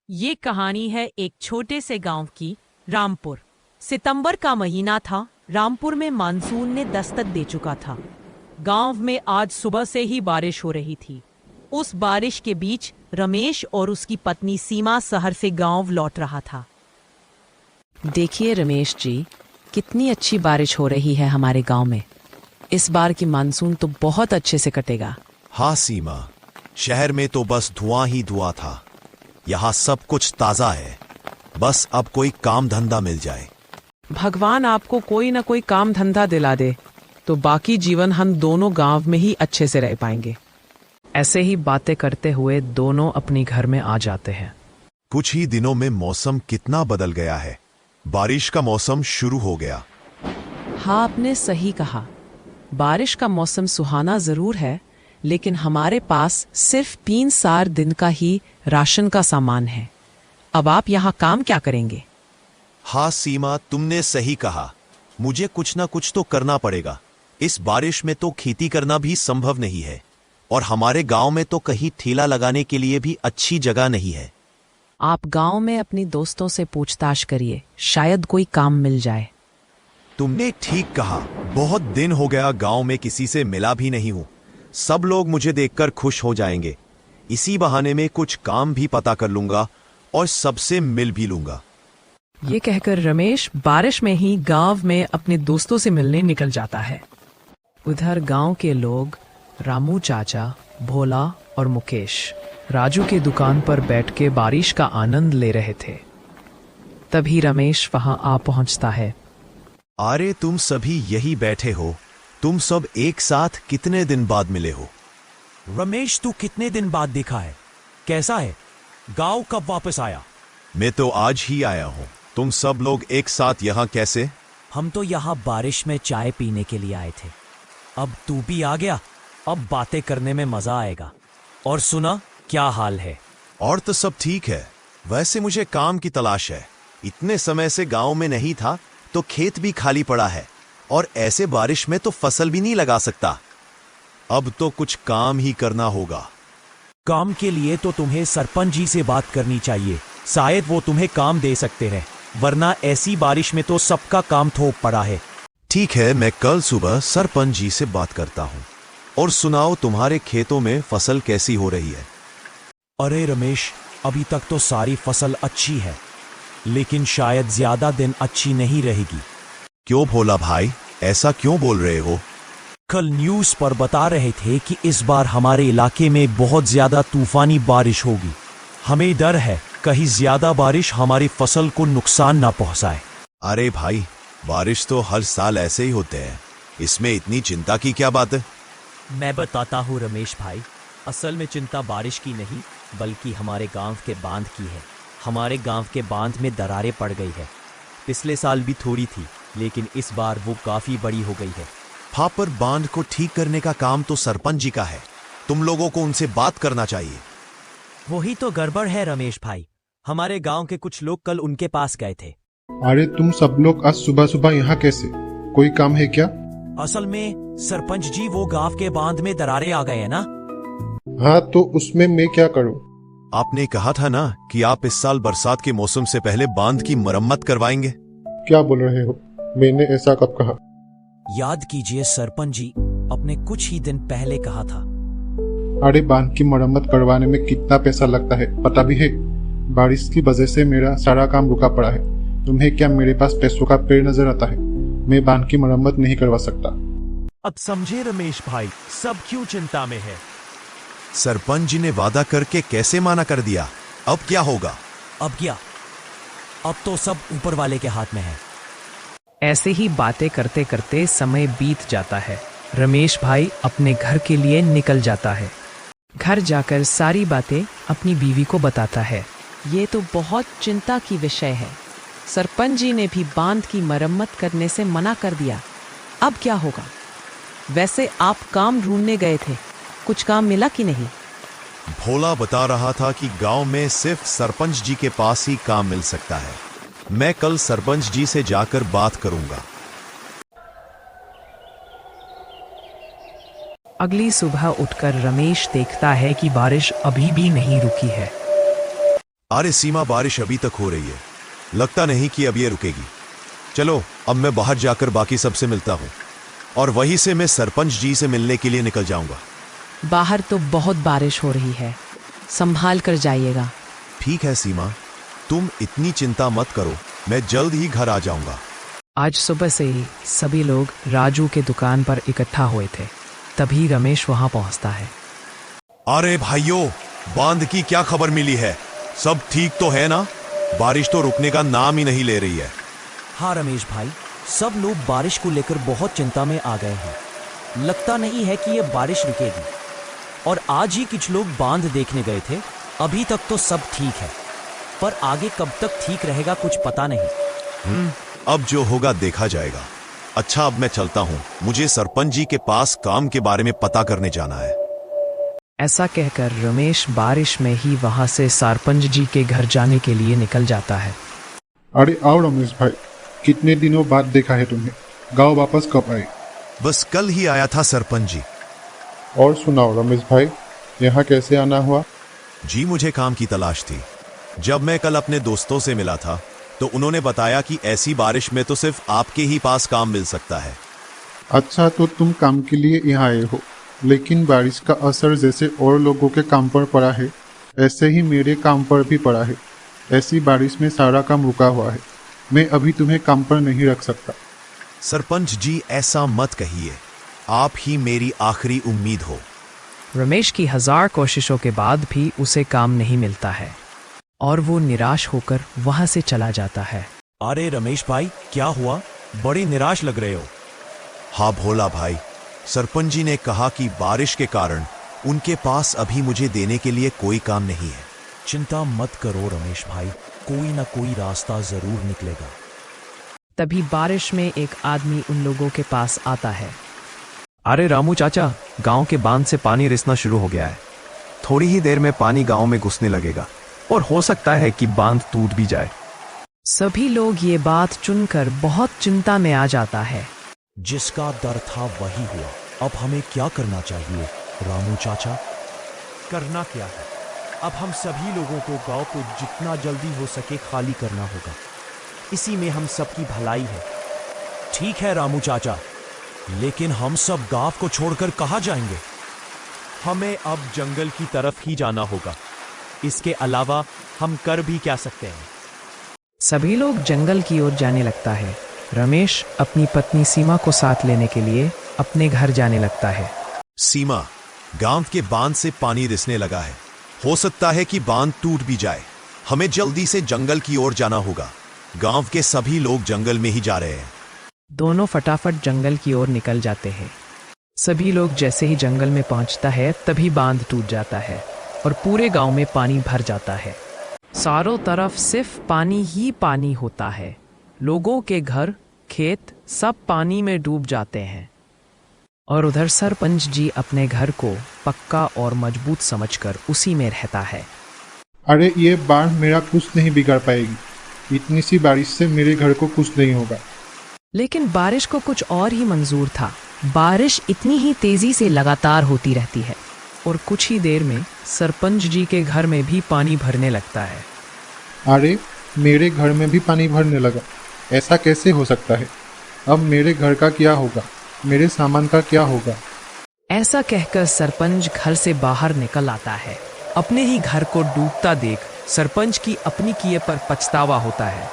ये कहानी है एक छोटे से गांव की। रामपुर। सितंबर का महीना था। रामपुर में मानसून ने दस्तक दे चुका था। गांव में आज सुबह से ही बारिश हो रही थी। उस बारिश के बीच रमेश और उसकी पत्नी सीमा शहर से गांव लौट रहा था। देखिए रमेश जी, कितनी अच्छी बारिश हो रही है हमारे गांव में। इस बार की मानसून तो बहुत अच्छे से कटेगा। हाँ सीमा, शहर में तो बस धुआं ही धुआं था। यहाँ सब कुछ ताजा है, बस अब कोई काम धंधा मिल जाए। भगवान आपको कोई ना कोई काम धंधा दिला दे तो बाकी जीवन हम दोनों गांव में ही अच्छे से रह पाएंगे। ऐसे ही बातें करते हुए दोनों अपनी घर में आ जाते हैं। कुछ ही दिनों में मौसम कितना बदल गया है। बारिश का मौसम शुरू हो गया। हाँ, आपने सही कहा। बारिश का मौसम सुहाना जरूर है, लेकिन हमारे पास सिर्फ 3-4 दिन का ही राशन का सामान है। अब आप यहाँ काम क्या करेंगे? हाँ सीमा, तुमने सही कहा। मुझे कुछ ना कुछ तो करना पड़ेगा। इस बारिश में तो खेती करना भी संभव नहीं है, और हमारे गांव में तो कहीं ठेला लगाने के लिए भी अच्छी जगह नहीं है। आप गांव में अपनी दोस्तों से पूछताछ करिए, शायद कोई काम मिल जाए। तुमने ठीक कहा। बहुत दिन हो गया गांव में किसी से मिला भी नहीं हूं। सब लोग मुझे देखकर खुश हो जाएंगे। इसी बहाने में कुछ काम भी पता कर लूंगा और सबसे मिल भी लूंगा। ये कहकर रमेश बारिश में ही गांव में अपने दोस्तों से मिलने निकल जाता है। उधर गांव के लोग रामू चाचा, भोला और मुकेश राजू के दुकान पर बैठ के बारिश का आनंद ले रहे थे। तभी रमेश वहां आ पहुंचता है। अरे तुम सभी यही बैठे हो। तुम सब एक साथ कितने दिन बाद मिले हो? रमेश, तू कितने दिन बाद दिखा है? कैसा है? गांव कब वापस आया? मैं तो आज ही आया हूं। तुम सब लोग एक साथ यहाँ कैसे? हम तो यहाँ बारिश में चाय पीने के लिए आए थे। अब तू भी आ गया। अब बातें करने में मजा आएगा। और सुना, क्या हाल है? और तो सब ठीक है। वैसे मुझे काम की तलाश है। इतने समय से गांव में नहीं था, तो खेत भी खाली पड़ा है, और ऐसे बारिश में तो फसल भी नहीं लगा सकता। अब तो कुछ काम ही करना होगा। काम के लिए तो तुम्हें सरपंच जी से बात करनी चाहिए। शायद वो तुम्हें काम दे सकते हैं, वरना ऐसी बारिश में तो सबका काम थोप पड़ा है। ठीक है, मैं कल सुबह सरपंच जी से बात करता हूँ। और सुनाओ, तुम्हारे खेतों में फसल कैसी हो रही है? अरे रमेश, अभी तक तो सारी फसल अच्छी है, लेकिन शायद ज्यादा दिन अच्छी नहीं रहेगी। क्यों भोला भाई, ऐसा क्यों बोल रहे हो? कल न्यूज़ पर बता रहे थे कि इस बार हमारे इलाके में बहुत ज्यादा तूफानी बारिश होगी। हमें डर है कहीं ज्यादा बारिश हमारी फसल को नुकसान ना पहुंचाए। अरे भाई, बारिश तो हर साल ऐसे ही होते हैं। इसमें इतनी चिंता की क्या बात है? मैं बताता हूँ रमेश भाई, असल में चिंता बारिश की नहीं, बल्कि हमारे गांव के बांध की है। हमारे गांव के बांध में दरारें पड़ गई है। पिछले साल भी थोड़ी थी, लेकिन इस बार वो काफी बड़ी हो गई है। हाँ, पर बांध को ठीक करने का काम तो सरपंच जी का है। तुम लोगों को उनसे बात करना चाहिए। वही तो गड़बड़ है रमेश भाई। हमारे गांव के कुछ लोग कल उनके पास गए थे। अरे तुम सब लोग आज सुबह सुबह यहाँ कैसे? कोई काम है क्या? असल में सरपंच जी, वो गांव के बांध में दरारें आ गए हैं ना। हाँ, तो उसमें मैं क्या करूँ? आपने कहा था ना कि आप इस साल बरसात के मौसम से पहले बांध की मरम्मत करवाएंगे। क्या बोल रहे हो? मैंने ऐसा कब कहा? याद कीजिए, सरपंच जी अपने कुछ ही दिन पहले कहा था। अरे बांध की मरम्मत करवाने में कितना पैसा लगता है पता भी है? बारिश की वजह से मेरा सारा काम रुका पड़ा है। तुम्हें क्या मेरे पास पैसों का पेड़ नजर आता है? मैं बांध की मरम्मत नहीं करवा सकता। अब समझे रमेश भाई, सब क्यों चिंता में है। सरपंच जी ने वादा करके कैसे माना कर दिया? अब क्या होगा? अब क्या? अब तो सब ऊपर वाले के हाथ में है। ऐसे ही बातें करते करते समय बीत जाता है। रमेश भाई अपने घर के लिए निकल जाता है। घर जाकर सारी बातें अपनी बीवी को बताता है। ये तो बहुत चिंता की विषय है। सरपंच जी ने भी बांध की मरम्मत करने से मना कर दिया। अब क्या होगा? वैसे आप काम ढूंढने गए थे, कुछ काम मिला कि नहीं? भोला बता रहा था कि गांव में सिर्फ सरपंच जी के पास ही काम मिल सकता है। मैं कल सरपंच जी से जाकर बात करूंगा। अगली सुबह उठकर रमेश देखता है कि बारिश अभी भी नहीं रुकी है। अरे सीमा, बारिश अभी तक हो रही है, लगता नहीं कि अब ये रुकेगी। चलो अब मैं बाहर जाकर बाकी सबसे मिलता हूँ और वहीं से मैं सरपंच जी से मिलने के लिए निकल जाऊंगा। बाहर तो बहुत बारिश हो रही है, संभाल कर जाइएगा। ठीक है सीमा, तुम इतनी चिंता मत करो, मैं जल्द ही घर आ जाऊंगा। आज सुबह से ही सभी लोग राजू के दुकान पर इकट्ठा हुए थे। तभी रमेश वहां पहुंचता है। अरे भाइयों, बांध की क्या खबर मिली है? सब ठीक तो है ना? बारिश तो रुकने का नाम ही नहीं ले रही है। हाँ रमेश भाई, सब लोग बारिश को लेकर बहुत चिंता में आ गए हैं। लगता नहीं है कि ये बारिश रुकेगी। और आज ही कुछ लोग बांध देखने गए थे। अभी तक तो सब ठीक है, पर आगे कब तक ठीक रहेगा कुछ पता नहीं। अब जो होगा देखा जाएगा। अच्छा, अब मैं चलता हूँ, मुझे सरपंच जी के पास काम के बारे में पता करने जाना है। ऐसा कहकर रमेश बारिश में ही वहां से सरपंच जी के घर जाने के लिए निकल जाता है। अरे आओ रमेश भाई, कितने दिनों बाद देखा है तुम्हें। गांव वापस कब आए? बस कल ही आया था सरपंच जी। और सुनाओ रमेश भाई, यहाँ कैसे आना हुआ? जी, मुझे काम की तलाश थी। जब मैं कल अपने दोस्तों से मिला था तो उन्होंने बताया कि ऐसी बारिश में तो सिर्फ आपके ही पास काम मिल सकता है। अच्छा, तो तुम काम के लिए यहाँ आए हो, लेकिन बारिश का असर जैसे और लोगों के काम पर पड़ा है, ऐसे ही मेरे काम पर भी पड़ा है। ऐसी बारिश में सारा काम रुका हुआ है। मैं अभी तुम्हें काम पर नहीं रख सकता। सरपंच जी, ऐसा मत कहिए, आप ही मेरी आखिरी उम्मीद हो। रमेश की 1000 कोशिशों के बाद भी उसे काम नहीं मिलता है और वो निराश होकर वहां से चला जाता है। अरे रमेश भाई, क्या हुआ? बड़े निराश लग रहे हो। हाँ भोला भाई, सरपंच जी ने कहा कि बारिश के कारण उनके पास अभी मुझे देने के लिए कोई काम नहीं है। चिंता मत करो रमेश भाई, कोई ना कोई रास्ता जरूर निकलेगा। तभी बारिश में एक आदमी उन लोगों के पास आता है। अरे रामू चाचा, गांव के बांध से पानी रिसना शुरू हो गया है। थोड़ी ही देर में पानी गांव में घुसने लगेगा और हो सकता है कि बांध टूट भी जाए। सभी लोग ये बात सुनकर बहुत चिंता में आ जाता है। जिसका डर था वही हुआ। अब हमें क्या करना चाहिए रामू चाचा? करना क्या है? अब हम सभी लोगों को गांव को जितना जल्दी हो सके खाली करना होगा। इसी में हम सबकी भलाई है। ठीक है रामू चाचा, लेकिन हम सब गांव को छोड़कर कहाँ जाएंगे? हमें अब जंगल की तरफ ही जाना होगा। इसके अलावा हम कर भी क्या सकते हैं? सभी लोग जंगल की ओर जाने लगता है। रमेश अपनी पत्नी सीमा को साथ लेने के लिए अपने घर जाने लगता है। सीमा, गांव के बांध से पानी रिसने लगा है। हो सकता है कि बांध टूट भी जाए। हमें जल्दी से जंगल की ओर जाना होगा। गांव के सभी लोग जंगल में ही जा रहे हैं। दोनों फटाफट जंगल की ओर निकल जाते हैं। सभी लोग जैसे ही जंगल में पहुंचता है तभी बांध टूट जाता है और पूरे गांव में पानी भर जाता है। चारों तरफ सिर्फ पानी ही पानी होता है। लोगों के घर, खेत सब पानी में डूब जाते हैं और उधर सरपंच जी अपने घर को पक्का और मजबूत समझकर उसी में रहता है। अरे ये बाढ़ मेरा कुछ नहीं बिगाड़ पाएगी। इतनी सी बारिश से मेरे घर को कुछ नहीं होगा। लेकिन बारिश को कुछ और ही मंजूर था। बारिश इतनी ही तेजी से लगातार होती रहती है और कुछ ही देर में सरपंच जी के घर में भी पानी भरने लगता है। अरे मेरे घर में भी पानी भरने लगा। ऐसा कैसे हो सकता है? अब मेरे घर का क्या होगा? मेरे सामान का क्या होगा? ऐसा कहकर सरपंच घर से बाहर निकल आता है। अपने ही घर को डूबता देख सरपंच की अपनी किए पर पछतावा होता है।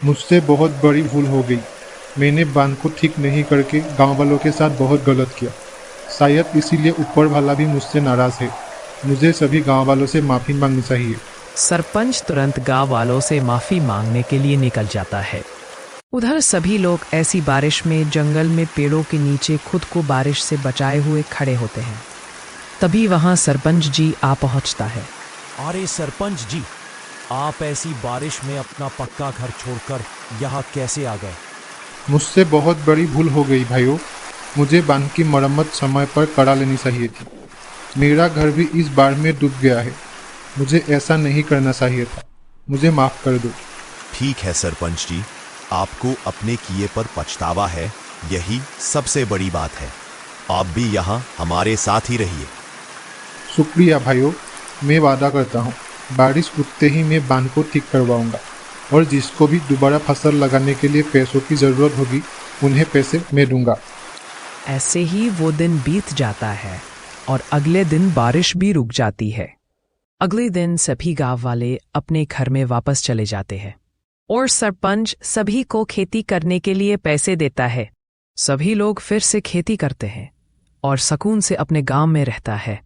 मुझसे बहुत बड़ी भूल हो गई। मैंने बांध को ठीक नहीं करके गांव वालों के साथ बहुत गलत किया। शायद इसीलिए ऊपर वाला भी मुझसे नाराज है। मुझे सभी गांव वालों से माफी मांगनी चाहिए। सरपंच तुरंत गांव वालों से माफी मांगने के लिए निकल जाता है। उधर सभी लोग ऐसी बारिश में जंगल में पेड़ों के नीचे खुद को बारिश से बचाए हुए खड़े होते हैं। तभी वहां सरपंच जी आ पहुंचता है। अरे सरपंच जी, आप ऐसी बारिश में अपना पक्का घर छोड़कर यहाँ कैसे आ गए? मुझसे बहुत बड़ी भूल हो गई भाइयों। मुझे बांध की मरम्मत समय पर करा लेनी चाहिए थी। मेरा घर भी इस बाढ़ में डूब गया है। मुझे ऐसा नहीं करना चाहिए था। मुझे माफ कर दो। ठीक है सरपंच जी, आपको अपने किए पर पछतावा है, यही सबसे बड़ी बात है। आप भी यहाँ हमारे साथ ही रहिए। शुक्रिया भाइयों। मैं वादा करता हूँ बारिश उठते ही मैं बांध को ठीक करवाऊंगा और जिसको भी दोबारा फसल लगाने के लिए पैसों की जरूरत होगी उन्हें पैसे मैं दूंगा। ऐसे ही वो दिन बीत जाता है और अगले दिन बारिश भी रुक जाती है। अगले दिन सभी गांव वाले अपने घर में वापस चले जाते हैं और सरपंच सभी को खेती करने के लिए पैसे देता है। सभी लोग फिर से खेती करते हैं और सुकून से अपने गांव में रहता है।